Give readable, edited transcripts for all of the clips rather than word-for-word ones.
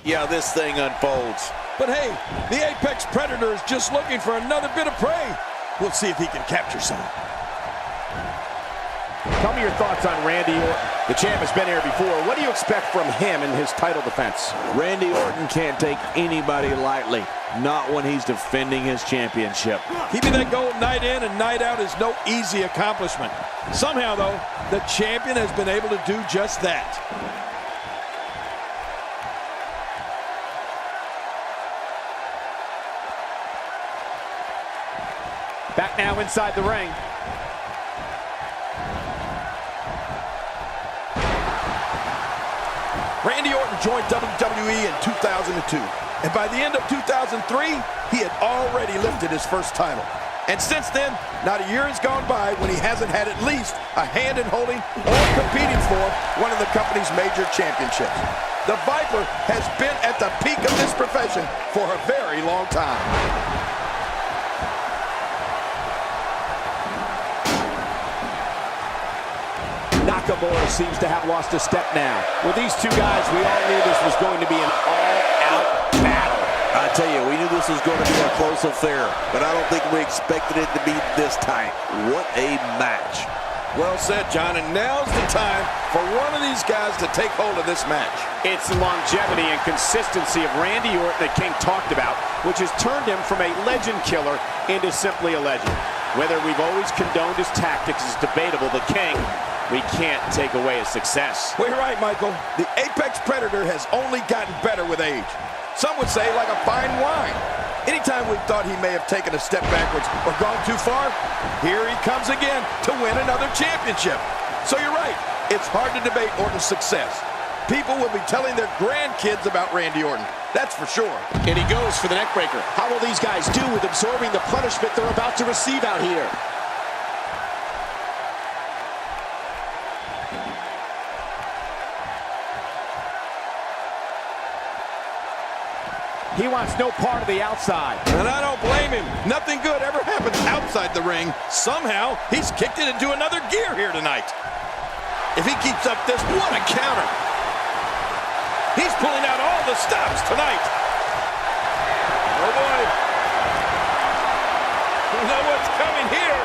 see how this thing unfolds. But hey, the Apex Predator is just looking for another bit of prey. We'll see if he can capture some. Tell me your thoughts on Randy Orton. The champ has been here before. What do you expect from him in his title defense? Randy Orton can't take anybody lightly. Not when he's defending his championship. Keeping that gold night in and night out is no easy accomplishment. Somehow, though, the champion has been able to do just that. Back now inside the ring. Randy Orton joined WWE in 2002. And by the end of 2003, he had already lifted his first title. And since then, not a year has gone by when he hasn't had at least a hand in holding or competing for one of the company's major championships. The Viper has been at the peak of this profession for a very long time. Nakamuara seems to have lost a step now. With these two guys, we all knew this was going to be an all-out battle. I tell you, we knew this was going to be a close affair, but I don't think we expected it to be this tight. What a match. Well said, John, and now's the time for one of these guys to take hold of this match. It's the longevity and consistency of Randy Orton that King talked about, which has turned him from a legend killer into simply a legend. Whether we've always condoned his tactics is debatable. The King, we can't take away his success. Well, you're right, Michael. The Apex Predator has only gotten better with age. Some would say like a fine wine. Anytime we thought he may have taken a step backwards or gone too far, here he comes again to win another championship. So you're right, it's hard to debate Orton's success. People will be telling their grandkids about Randy Orton, that's for sure. And he goes for the neckbreaker. How will these guys do with absorbing the punishment they're about to receive out here? He wants no part of the outside. And I don't blame him. Nothing good ever happens outside the ring. Somehow, he's kicked it into another gear here tonight. If he keeps up this, what a counter. He's pulling out all the stops tonight. Oh, boy. You know what's coming here?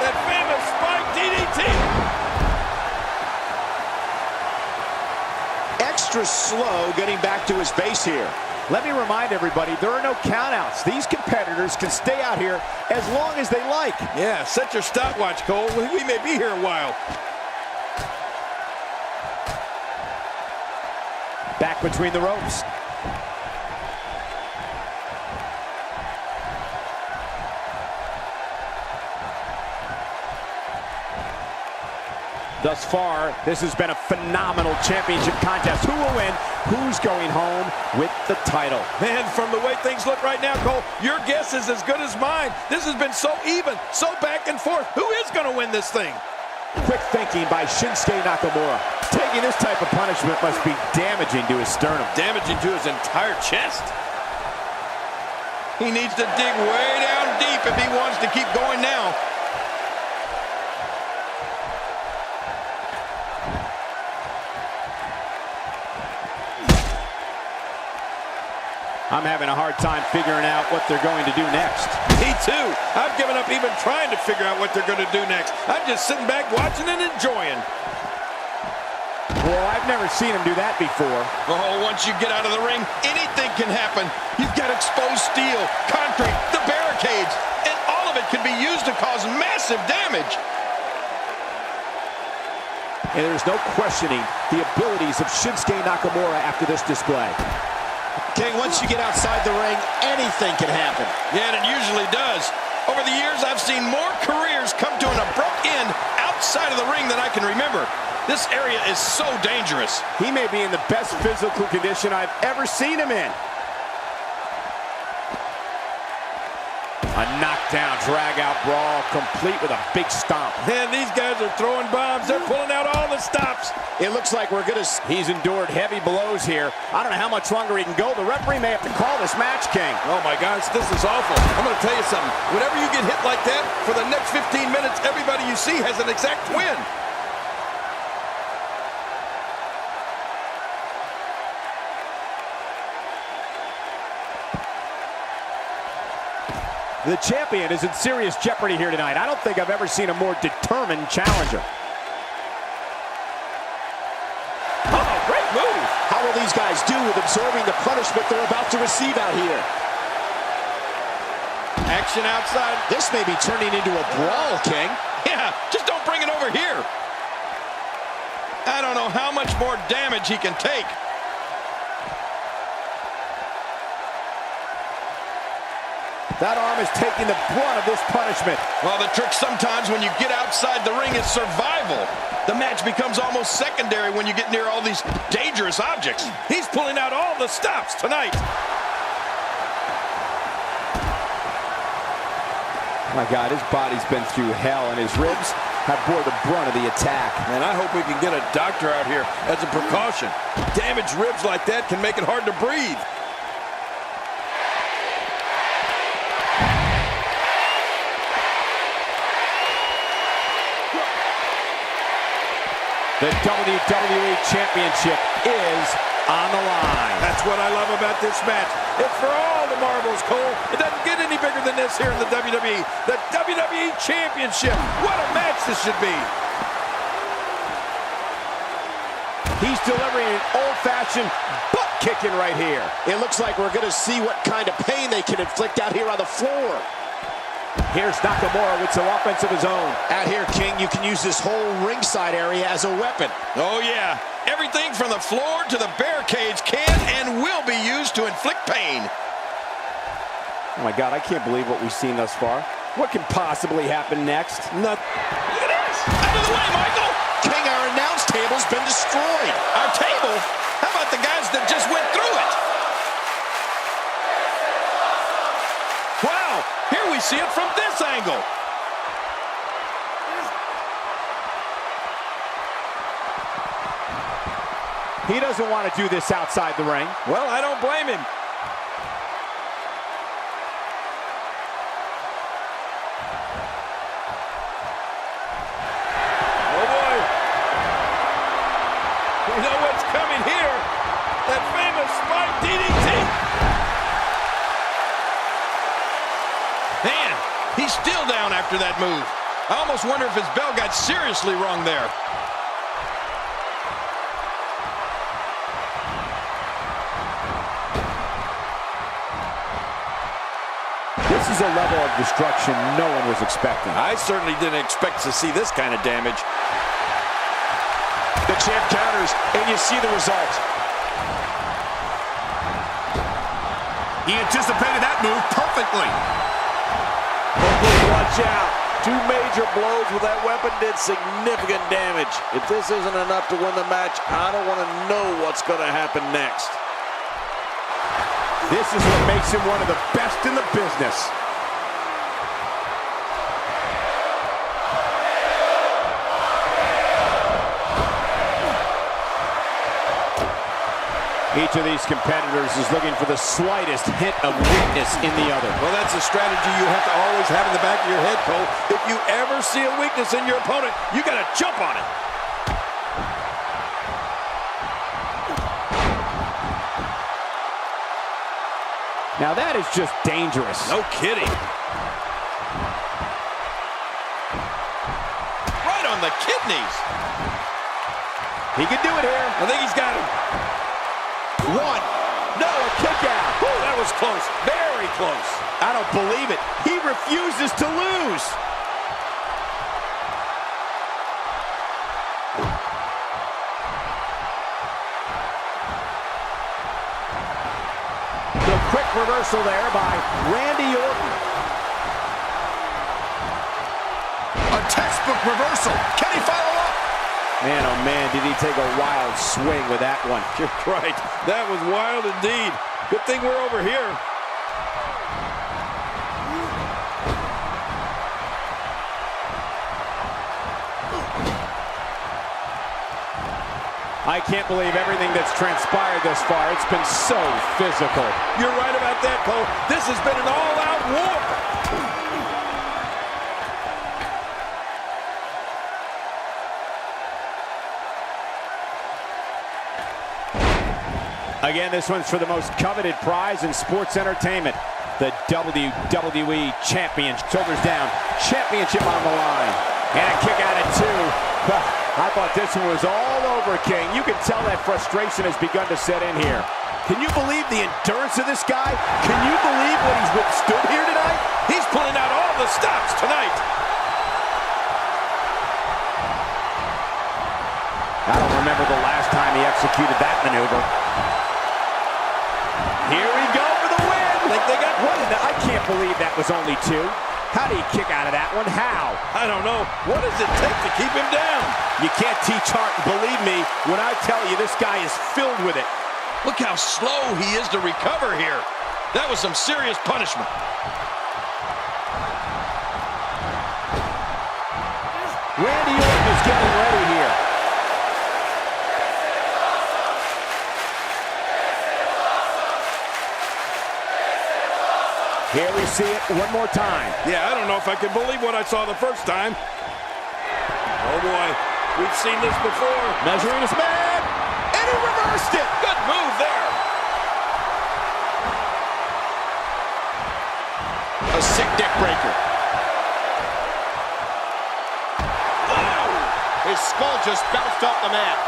That famous spike DDT. Extra slow getting back to his base here. Let me remind everybody, there are no countouts. These competitors can stay out here as long as they like. Yeah, set your stopwatch, Cole. We may be here a while. Back between the ropes. Thus far, this has been a phenomenal championship contest. Who will win? Who's going home with the title? Man, from the way things look right now, Cole, your guess is as good as mine. This has been so even, so back and forth. Who is going to win this thing? Quick thinking by Shinsuke Nakamura. Taking this type of punishment must be damaging to his sternum. Damaging to his entire chest. He needs to dig way down deep if he wants to keep going now. I'm having a hard time figuring out what they're going to do next. Me too. I've given up even trying to figure out what they're going to do next. I'm just sitting back watching and enjoying. Well, I've never seen him do that before. Oh, once you get out of the ring, anything can happen. You've got exposed steel, concrete, the barricades, and all of it can be used to cause massive damage. And there's no questioning the abilities of Shinsuke Nakamura after this display. King, once you get outside the ring, anything can happen. Yeah, and it usually does. Over the years, I've seen more careers come to an abrupt end outside of the ring than I can remember. This area is so dangerous. He may be in the best physical condition I've ever seen him in. A knockdown, drag-out brawl, complete with a big stomp. Man, these guys are throwing bombs. They're pulling out all the stops. It looks like we're gonna... He's endured heavy blows here. I don't know how much longer he can go. The referee may have to call this match, King. Oh, my gosh, this is awful. I'm going to tell you something. Whenever you get hit like that, for the next 15 minutes, everybody you see has an exact win. The champion is in serious jeopardy here tonight. I don't think I've ever seen a more determined challenger. Oh, great move! How will these guys do with absorbing the punishment they're about to receive out here? Action outside. This may be turning into a brawl, King. Yeah, just don't bring it over here. I don't know how much more damage he can take. That arm is taking the brunt of this punishment. Well, the trick sometimes when you get outside the ring is survival. The match becomes almost secondary when you get near all these dangerous objects. He's pulling out all the stops tonight. My God, his body's been through hell, and his ribs have bore the brunt of the attack. Man, I hope we can get a doctor out here as a precaution. Damaged ribs like that can make it hard to breathe. The WWE Championship is on the line. That's what I love about this match. It's for all the marbles, Cole. It doesn't get any bigger than this here in the WWE. The WWE Championship. What a match this should be. He's delivering an old-fashioned butt kicking right here. It looks like we're going to see what kind of pain they can inflict out here on the floor. Here's Nakamura with some offense of his own. Out here, King, you can use this whole ringside area as a weapon. Oh, yeah. Everything from the floor to the barricades can and will be used to inflict pain. Oh, my God, I can't believe what we've seen thus far. What can possibly happen next? Look at this. Out of the way, Michael. King, our announce table's been destroyed. Our table? How about the guys that just went through it? Wow. Here we see it from this angle. He doesn't want to do this outside the ring. Well, I don't blame him. Oh, boy. We know what's coming here. That famous spike DDT. Man, he's still down after that move. I almost wonder if his bell got seriously wrong there. This is a level of destruction no one was expecting. I certainly didn't expect to see this kind of damage. The champ counters, and you see the result. He anticipated that move perfectly. Watch out. Two major blows with that weapon did significant damage. If this isn't enough to win the match, I don't want to know what's going to happen next. This is what makes him one of the best in the business. Each of these competitors is looking for the slightest hint of weakness in the other. Well, that's a strategy you have to always have in the back of your head, Cole. If you ever see a weakness in your opponent, you got to jump on it. Now that is just dangerous. No kidding. Right on the kidneys. He can do it here. I think he's got him. One. No, a kick out. Whew, that was close. Very close. I don't believe it. He refuses to lose. The quick reversal there by Randy Orton. A textbook reversal. Can he follow up? Man, oh man, did he take a wild swing with that one. You're right. That was wild indeed. Good thing we're over here. I can't believe everything that's transpired thus far. It's been so physical. You're right about that, Cole. This has been an all-out war. Again, this one's for the most coveted prize in sports entertainment. the WWE Champion. Shoulders down, championship on the line. And a kick out at 2. I thought this one was all over, King. You can tell that frustration has begun to set in here. Can you believe the endurance of this guy? Can you believe what he's withstood here tonight? He's pulling out all the stops tonight. I don't remember the last time he executed that maneuver. Here we go for the win. Think they got one. I can't believe that was only 2. How do you kick out of that one? How? I don't know. What does it take to keep him down? You can't teach heart. Believe me when I tell you this guy is filled with it. Look how slow he is to recover here. That was some serious punishment. Randy Orton is getting ready here. Here we see it one more time. Yeah, I don't know if I can believe what I saw the first time. Oh boy, we've seen this before. Measuring his man, and he reversed it. Good move there. A sick neck breaker. His skull just bounced off the mat.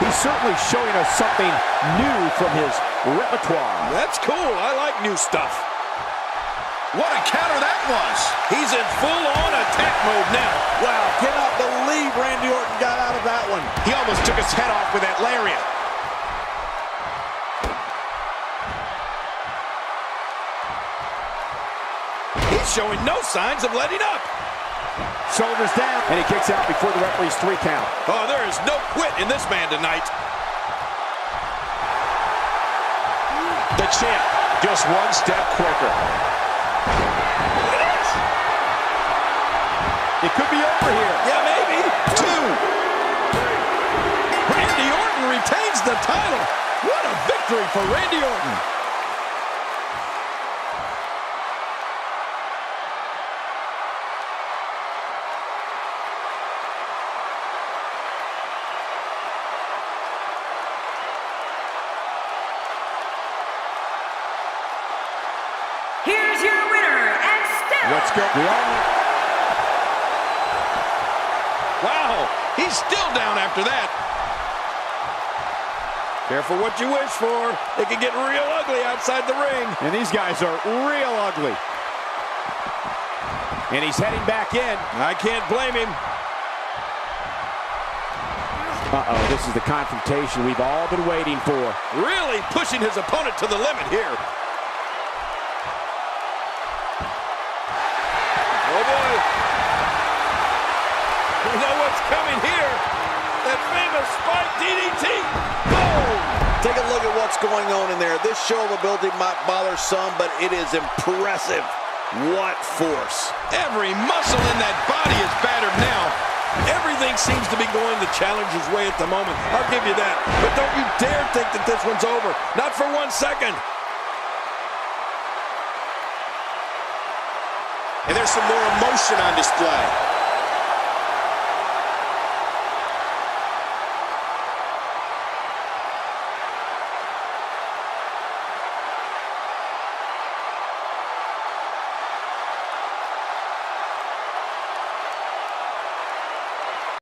He's certainly showing us something new from his repertoire. That's cool. I like new stuff. What a counter that was. He's in full-on attack mode now. Wow, cannot believe Randy Orton got out of that one. He almost took his head off with that lariat. He's showing no signs of letting up. Shoulders down, and he kicks out before the referee's 3 count. Oh, there is no quit in this man tonight. The champ, just one step quicker. Look at this. It could be over here. Yeah, maybe. 2. Randy Orton retains the title. What a victory for Randy Orton. Here's your winner, and still... Let's go. Wow, he's still down after that. Careful what you wish for. It can get real ugly outside the ring. And these guys are real ugly. And he's heading back in. I can't blame him. Uh-oh, this is the confrontation we've all been waiting for. Really pushing his opponent to the limit here. Oh, boy. You know what's coming here? That famous spike DDT. Boom! Take a look at what's going on in there. This show of ability might bother some, but it is impressive. What force. Every muscle in that body is battered now. Everything seems to be going the challenger's way at the moment. I'll give you that. But don't you dare think that this one's over. Not for 1 second. And there's some more emotion on display.